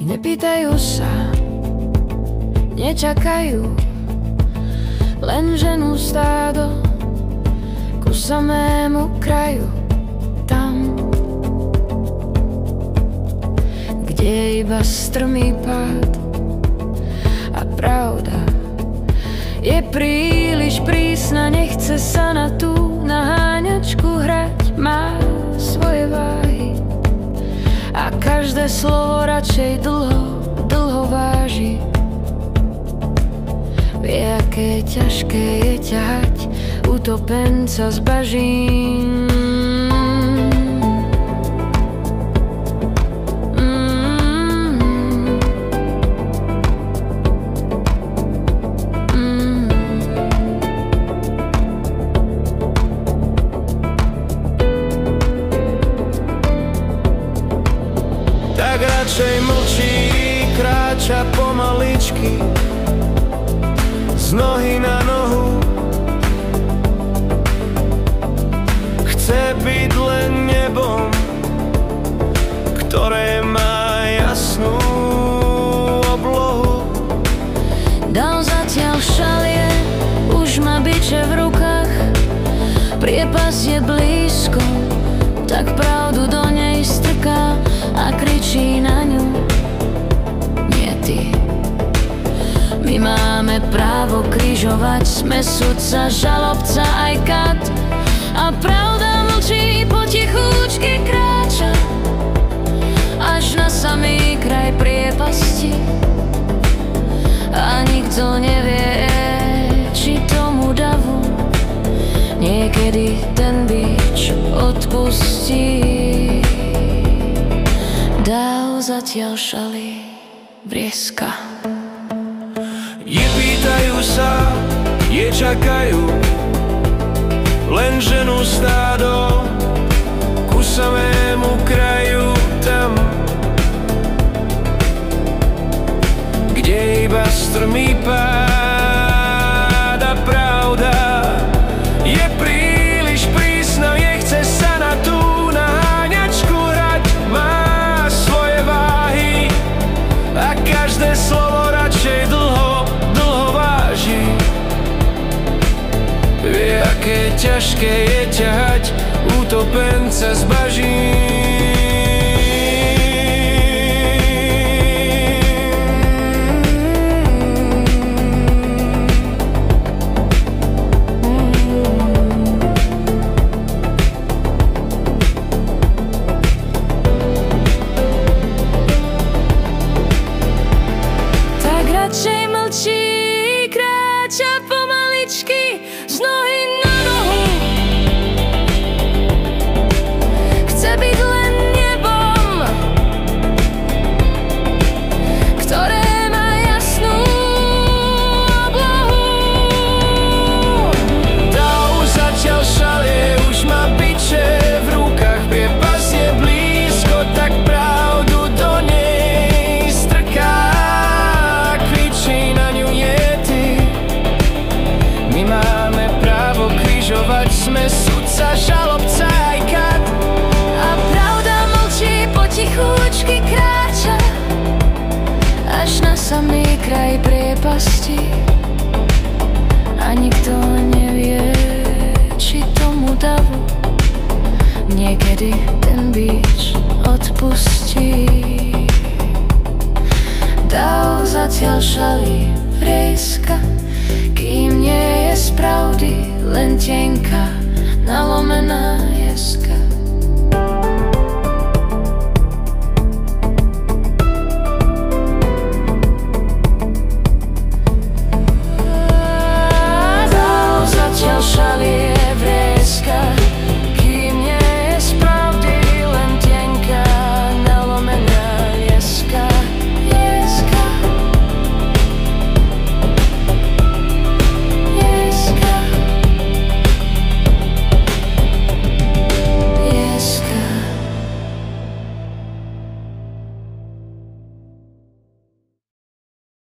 Nepýtajú sa, nečakajú, len ženú stádo ku samému kraju. Tam, kde je iba strmý pád a pravda je príliš prísna, nechce sa na tú naháňačku hrať, má svoje váhy a každé slovo radšej dlho váži. Vie, aké ťažké je ťahať utopenca z bažín. Tak radšej mlčí, kráča pomaličky z nohy na nohu. Chce byť len nebom, ktoré má jasnú oblohu. Dal zatiaľ šalie, už má biče v rukách, priepas je blízko, tak pravdu do nej strká a kričí na ňu: nie ty. My máme právo križovať, sme sudca, žalobca aj kat. A pravda mlčí, potichúčky kráča až na samý kraj priepasti. A nikto nevie, či tomu davu niekedy ten bič odpustí. Dáv zatiaľ šalí, vrieska. Je pýtajú sa, je čakajú, len ženú stádo ku samému kraju. Tam, kde iba strmý pád a pravda je príliš prísna, nechce sa na tú naháňačku hrať, má svoje váhy a každé slovo radšej dlho váži. Vie, aké ťažké je ťahať utopenca z bažín. Tak radšej mlčí, kráča pomaličky z nohy na nohu. Chce byť len nebom, ktoré má jasnú oblohu. Dáv zatiaľ šalie, už má biče v rukách, priepas je blízko, tak pravdu do nej strká, kričí na ňu: nie ty. My máme právo križovať, sme sudca, žalobca aj kat. A pravda mlčí, potichúčky kráča až na samý kraj priepasti. A nikto nevie, či tomu davu niekedy ten bič odpustí. Dáv zatiaľ šalí, vrieska, kým nie je z pravdy len tenká nalomená jeska.